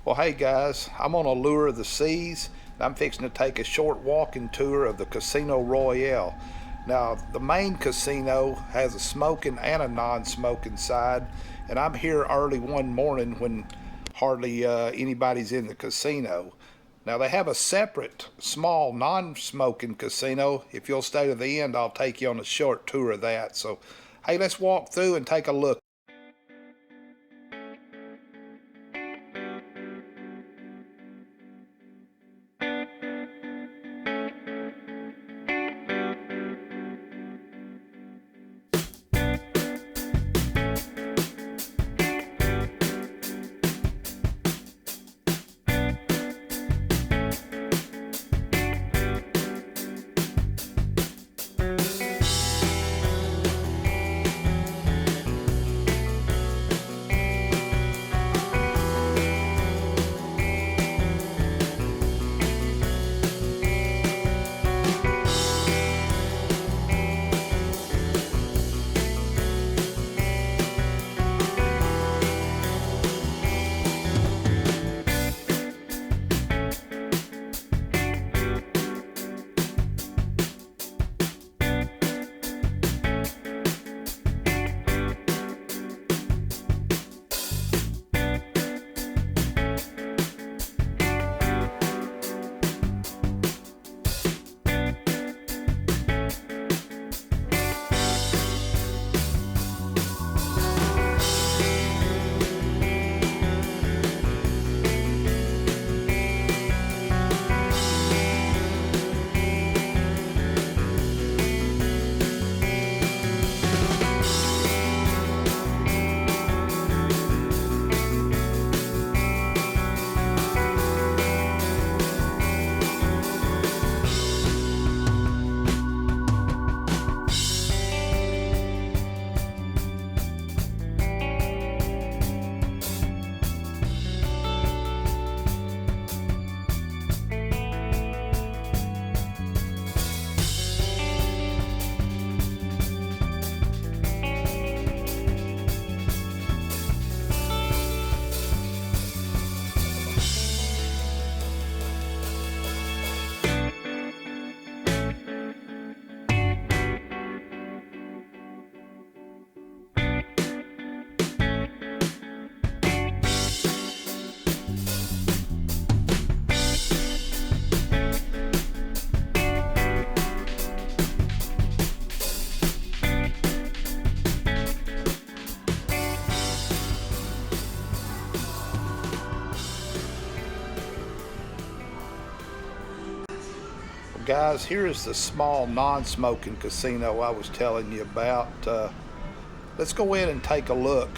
Well, hey guys, I'm on Allure of the Seas, and I'm fixing to take a short walking tour of the Casino Royale. Now, the main casino has a smoking and a non-smoking side, and I'm here early one morning when hardly anybody's in the casino. Now, they have a separate, small, non-smoking casino. If you'll stay to the end, I'll take you on a short tour of that. So, hey, let's walk through and take a look. Guys, here is the small non-smoking casino I was telling you about. Let's go in and take a look.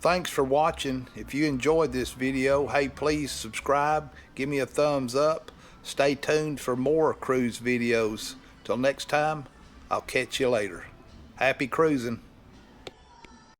Thanks for watching. If you enjoyed this video, hey, please subscribe, give me a thumbs up. Stay tuned for more cruise videos. Till next time, I'll catch you later. Happy cruising.